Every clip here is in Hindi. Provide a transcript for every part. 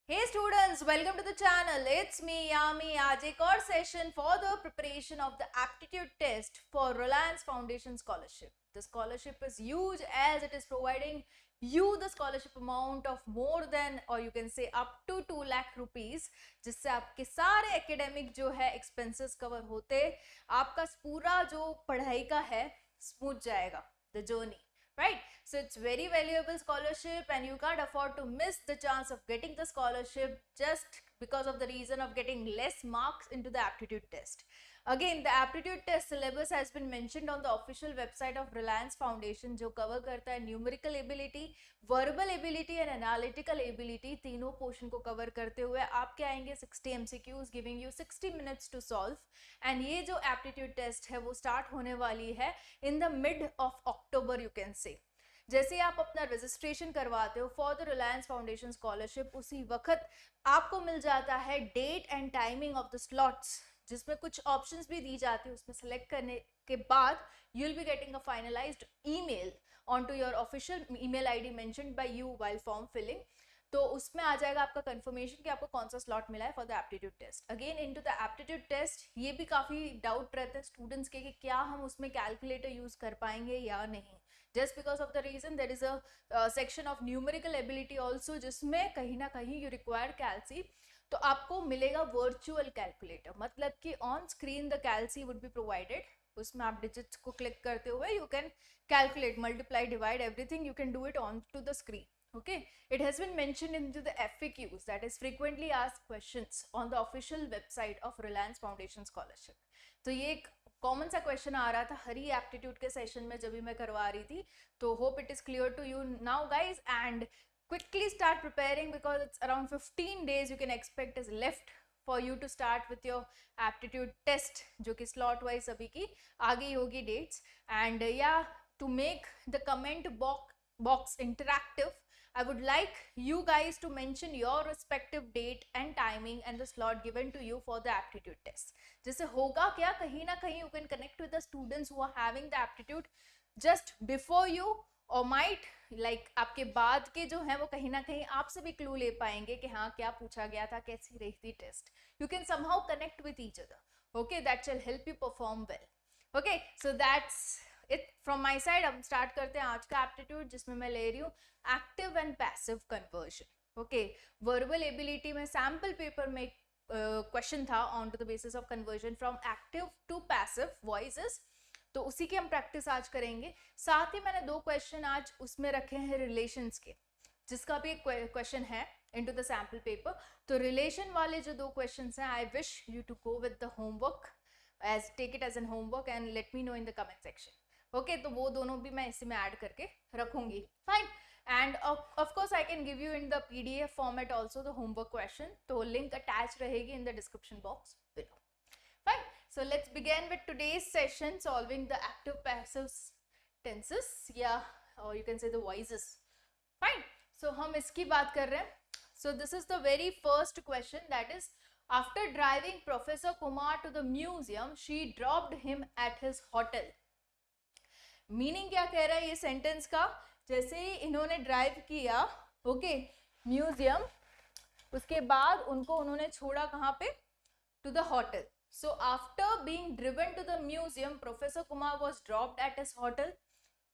Hey students, welcome to the channel. It's me Yami. आज एक और session for the preparation of the aptitude test for Reliance Foundation Scholarship. The scholarship is huge as it is providing you the scholarship amount of more than, or you can say up to 2 lakh rupees, जिससे आपके सारे academic जो है expenses cover होते, आपका पूरा जो पढ़ाई का है smooth जाएगा the journey. Right, so it's very valuable scholarship and you can't afford to miss the chance of getting the scholarship just because of the reason of getting less marks into the aptitude test. Again, the aptitude test syllabus has been mentioned on the official website of Reliance Foundation, जो cover करता है numerical ability, verbal ability and analytical ability, तीनों portion को cover करते हुए आपके आएंगे 60 MCQs giving you 60 minutes to solve. and ये जो aptitude test है वो start होने वाली है in the mid of October you can say. जैसे आप अपना रजिस्ट्रेशन करवाते हो for the Reliance Foundation scholarship, उसी वक्त आपको मिल जाता है date and timing of the slots, जिसमें कुछ ऑप्शंस भी दी जाती है. उसमें सेलेक्ट करने के बाद you will be getting a finalized email on to your official email ID mentioned by you while form filling. तो उसमें आ जाएगा आपका कंफर्मेशन कि आपको कौन सा स्लॉट मिला है for the aptitude test. Again into the aptitude test ये भी काफ़ी डाउट रहते हैं स्टूडेंट्स के कि क्या हम उसमें कैलकुलेटर यूज़ कर पाएंगे या नहीं. Just because of the reason there is a section of numerical ability also, जिसमें कहीं ना कहीं यू रिक्वायर कैलसी. तो आपको मिलेगा वर्चुअल कैलकुलेटर, मतलब कि on screen the calci would be provided. उसमें आप डिजिट्स को क्लिक करते हुए you can calculate, multiply, divide, everything you can do it on to the screen. Okay, it has been mentioned into the FAQs, that is frequently asked questions, on the official website of Reliance Foundation Scholarship. तो ये एक कॉमन सा क्वेश्चन आ रहा था हर ही एप्टीट्यूड के सेशन में जब भी मैं करवा रही थी. तो hope it is clear to you now guys, and quickly start preparing because it's around 15 days you can expect is left for you to start with your aptitude test, जो कि slot wise अभी की आ गई होगी dates. And yeah, to make the comment box interactive, I would like you guys to mention your respective date and timing and the slot given to you for the aptitude test. जिससे होगा क्या, कहीं ना कहीं you can connect with the students who are having the aptitude just before you, or might like आपके बाद के जो है वो कहीं ना कहीं आपसे भी क्लू ले पाएंगे कि हाँ क्या पूछा गया था, कैसी रही थी test. You can somehow connect with each other. Okay, that shall help you perform well. Okay, so that's it from my side. अब स्टार्ट करते हैं आज का एप्टीट्यूड, जिसमें मैं ले रही हूँ active and passive conversion. Okay, verbal ability में सैम्पल पेपर में क्वेश्चन था on to the basis of conversion from active to passive voices. तो उसी की हम प्रैक्टिस आज करेंगे. साथ ही मैंने 2 क्वेश्चन आज उसमें रखे हैं रिलेशंस के, जिसका भी एक क्वेश्चन है इनटू द सैम्पल पेपर. तो रिलेशन वाले जो 2 क्वेश्चंस हैं, I wish you to go with the homework, as take it as an homework and let me know in the comment section. Okay, तो वो दोनों भी मैं इसी में ऐड करके रखूंगी. Fine. And of course I can give you in the PDF format also the homework question. तो link attached रहेगी in the description box below. Fine. So let's begin with today's session solving the active passive tenses, yeah, or you can say the voices. Fine. So हम इसकी बात कर रहे हैं. So this is the very first question, that is, after driving Professor Kumar to the museum, she dropped him at his hotel. Meaning क्या कह रहा है ये सेंटेंस का, जैसे ही इन्होंने ड्राइव किया ओके म्यूजियम, उसके बाद उनको उन्होंने छोड़ा कहाँ पे, to the hotel. So after being driven to the museum, professor Kumar was dropped at his hotel.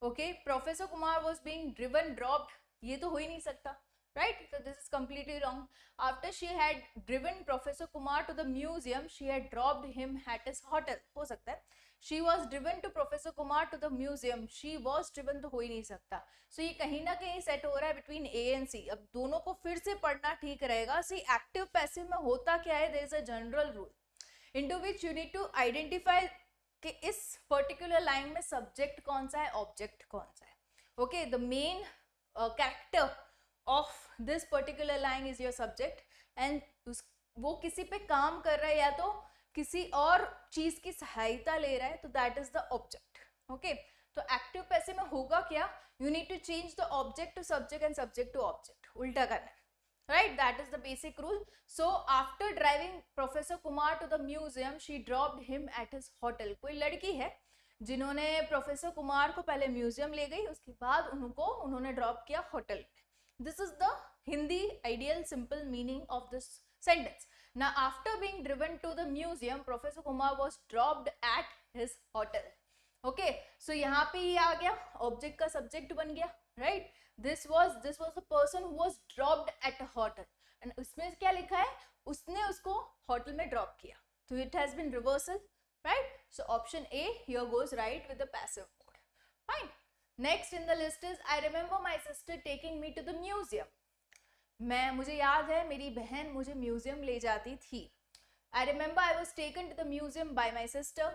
Okay, professor Kumar was being driven, dropped, ये तो हो ही नहीं सकता, right? So this is completely wrong. After she had driven Professor Kumar to the museum, she had dropped him at his hotel. हो सकता है. She was driven to Professor Kumar to the museum. She was driven तो हो ही नहीं सकता. So ये कहीं ना कहीं सेट हो रहा है between A and C. अब दोनों को फिर से पढ़ना ठीक रहेगा. See, active passive में होता क्या है, there is a general rule into which you need to identify कि इस particular line में subject कौन सा है, object कौन सा है. Okay, the main character of this particular line is your subject, and वो किसी पे काम कर रहा है या तो किसी और चीज की सहायता ले रहा है, तो that is the object. Okay, तो एक्टिव पैसिव में होगा क्या, you need to change the object to subject and subject to object, उल्टा करना है, right? That is the basic rule. So after driving Professor Kumar to the museum, she dropped him at his hotel. कोई लड़की है जिन्होंने प्रोफेसर कुमार को पहले म्यूजियम ले गई, उसके बाद उन्होंने ड्रॉप किया hotel. This is the Hindi ideal simple meaning of this sentence. Now, after being driven to the museum, Professor Kumar was dropped at his hotel. Okay, so यहाँ पे ये आ गया, object का subject बन गया, right? This was the person who was dropped at a hotel. And उसमें क्या लिखा है? उसने उसको hotel में drop किया. So it has been reversal, right? So option A here goes right with the passive mode. Fine. Next in the list is I remember my sister taking me to the museum. मुझे याद है मेरी बहन मुझे म्यूजियम ले जाती थी. I remember I was taken to the museum by my sister.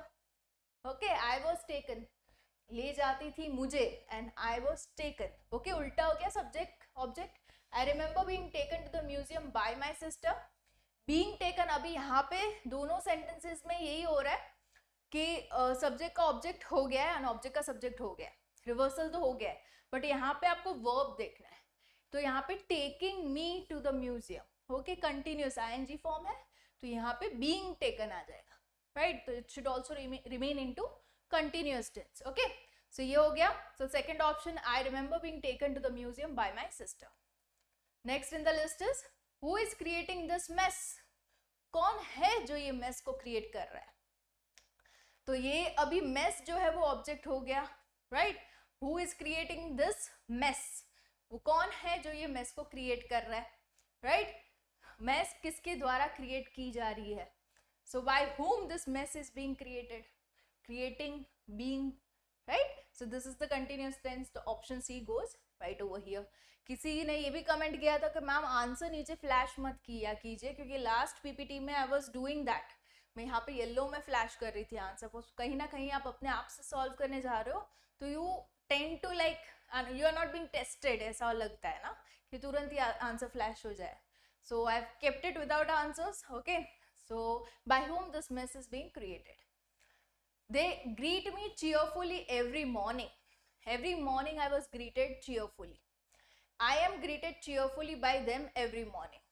Okay, I was taken. ले जाती थी मुझे and I was taken. Okay, उल्टा हो गया subject object. I remember being taken to the museum by my sister. Being taken अभी यहाँ पे दोनों sentences में यही हो रहा है कि subject का object हो गया है and object का subject हो गया है. Reversal तो हो गया है, but यहाँ पे आपको verb देखना है. तो यहाँ पे taking me to the museum, okay, continuous ing form है, तो यहाँ पे being taken आ जाएगा, right? तो it should also remain into continuous tense, okay? So ये हो गया. So second option, I remember being taken to the museum by my sister. Next in the list is who is creating this mess? कौन है जो ये mess को create कर रहा है? तो ये अभी mess जो है वो object हो गया, right? Who is creating this mess? वो कौन है जो ये mess को create कर रहा है, right? mess किसके द्वारा create की जा रही है? So by whom this mess is being created? Creating, being, right? So this is the continuous tense. The option C goes right over here. किसी ने ये भी कमेंट किया था कि मैम आंसर नीचे फ्लैश मत किया कीजिए, क्योंकि लास्ट पीपीटी में आई वाज डूइंग दैट. मैं यहाँ पे येलो में फ्लैश कर रही थी आंसर को. कहीं ना कहीं आप अपने आप से सॉल्व करने जा रहे हो तो you tend to like you are not being tested, ऐसा लगता है ना कि तुरंत ही आंसर फ्लैश हो जाए. So I have kept it without answers. Okay, so by whom this mess is being created? They greet me cheerfully every morning. Every morning I was greeted cheerfully. I am greeted cheerfully by them every morning.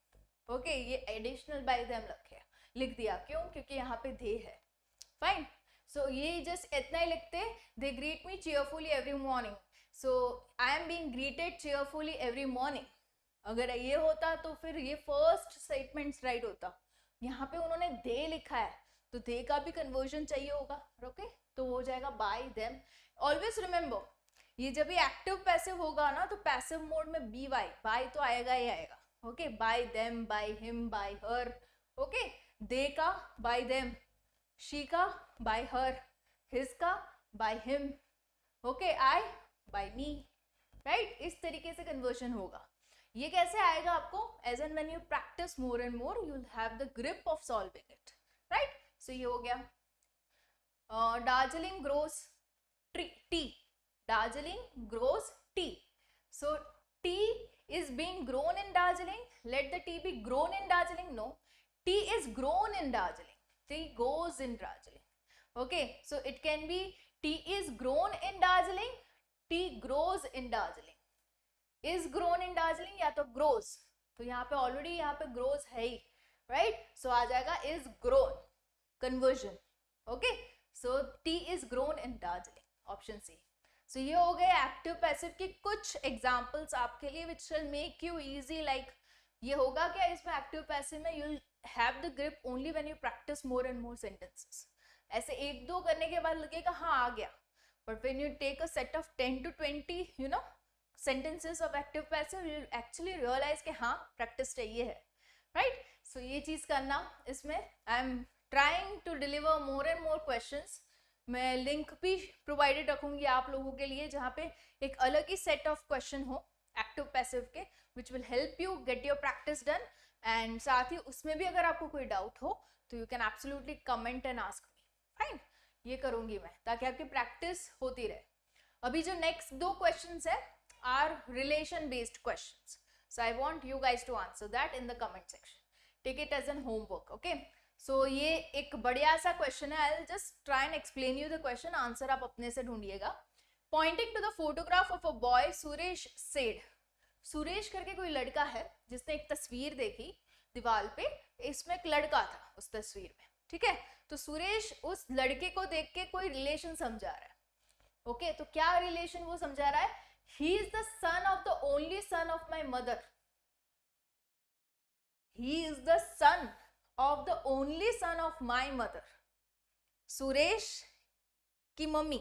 Okay, ये additional by them लिख दिया. क्यों? क्योंकि यहाँ पे they है. Fine. So ये just इतना ही लिखते. They greet me cheerfully every morning. So I am being greeted cheerfully every morning. अगर ये होता तो फिर ये first statement right होता. यहाँ पे उन्होंने they लिखा है तो they का भी conversion चाहिए होगा. ओके, तो हो जाएगा by them. Always remember, ये जब भी एक्टिव पैसिव होगा ना तो पैसिव मोड में बी वाई बाय तो आएगा ही आएगा. Okay, by them, by him, by her. Okay, they का बाय देम, शी का बाय हर, हिज का by him, okay, I by me, right? इस तरीके से कन्वर्शन होगा. ये कैसे आएगा आपको? As and when you practice more and more you will have the grip of solving it, right? So ये हो गया. Darjeeling gross tea. Darjeeling grows tea. So tea is being grown in Darjeeling. Let the tea be grown in Darjeeling. No, tea is grown in Darjeeling. Tea goes in Darjeeling. Okay, so it can be tea is grown in Darjeeling. Tea grows in Darjeeling. Is grown in Darjeeling या तो grows. तो यहाँ पे already यहाँ पे grows है ही, right? So आ जाएगा is grown. Conversion. Okay, so tea is grown in Darjeeling. Option C. So ये हो गए एक्टिव पैसिव की कुछ एग्जाम्पल्स आपके लिए which will make you easy. Like ये होगा क्या इसमें एक्टिव पैसिव में? You have the grip only when you practice more and more sentences. ऐसे एक दो करने के बाद लगेगा हाँ आ गया, but when you take a set of 10 to 20 you know sentences of active passive you actually realize कि हाँ प्रैक्टिस चाहिए है, राइट? सो ये चीज करना. इसमें I am trying to deliver more and more questions. मैं लिंक भी प्रोवाइडेड रखूंगी आप लोगों के लिए जहाँ पे एक अलग ही सेट ऑफ क्वेश्चन हो एक्टिव पैसिव के which will help you get your practice done. And साथ ही उसमें भी अगर आपको कोई डाउट हो तो you can absolutely comment and ask me. Fine, ये करूंगी मैं ताकि आपकी प्रैक्टिस होती रहे. अभी जो नेक्स्ट दो क्वेश्चंस है are relation based questions. So I want you guys to answer that in the comment section. Take it as an homework. Okay, so ये एक बढ़िया सा क्वेश्चन है. I will just try and explain you the question. Answer आप अपने से ढूंढिएगा. Pointing to the photograph of a boy Suresh said. Suresh करके कोई लड़का है जिसने एक तस्वीर देखी दीवार पे. इसमें एक लड़का था उस तस्वीर में, ठीक है? तो सुरेश उस लड़के को देख के कोई रिलेशन समझा रहा है. ओके, तो क्या रिलेशन वो समझा रहा है? He is the son of the only son of my mother. he is the son of the only son of my mother. Suresh की मम्मी,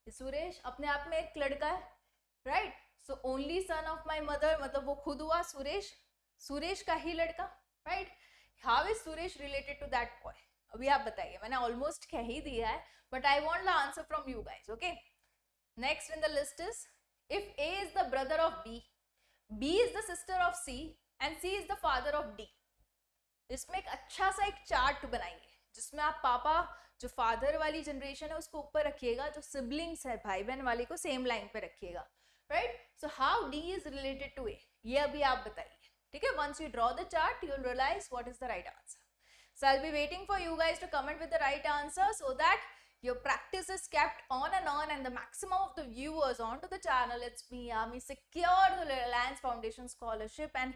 सुरेश अपने आप में एक लड़का है, right? So only son of my mother मतलब वो खुद हुआ सुरेश, सुरेश का ही लड़का, right? How is Suresh related to that boy? अभी आप बताइए, मैंने ऑलमोस्ट कह ही दिया है, but I want the answer from you guys. Okay, next in the list is if A is the brother of B, B is the sister of C and C is the father of D. इसमें एक अच्छा सा एक चार्ट बनाइए जिसमें आप पापा जो फादर वाली जनरेशन है उसको ऊपर रखिएगा, जो सिबलिंग्स है भाई बहन वाले को सेम लाइन पे रखिएगा, right? So how D is related to A, ये अभी आप बताइए, ठीक है? Once you draw the chart you will realise what is the right answer. So I'll be waiting for you guys to comment with the right answer so that your practice is kept on and the maximum of the viewers onto the channel, it's me Yami, secure the Reliance Foundation scholarship and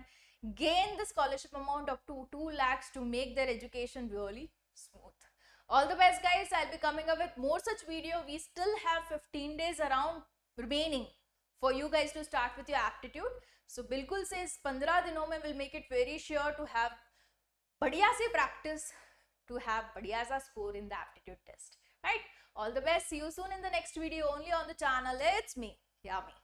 gain the scholarship amount up to 2 lakhs to make their education really smooth. All the best guys. I'll be coming up with more such video. We still have 15 days around remaining for you guys to start with your aptitude. So बिल्कुल से इस 15 दिनों में will make it very sure to have बढ़िया सी practice to have बढ़िया सा score in the aptitude test, right? All the best. See you soon in the next video only on the channel. It's me, Yami.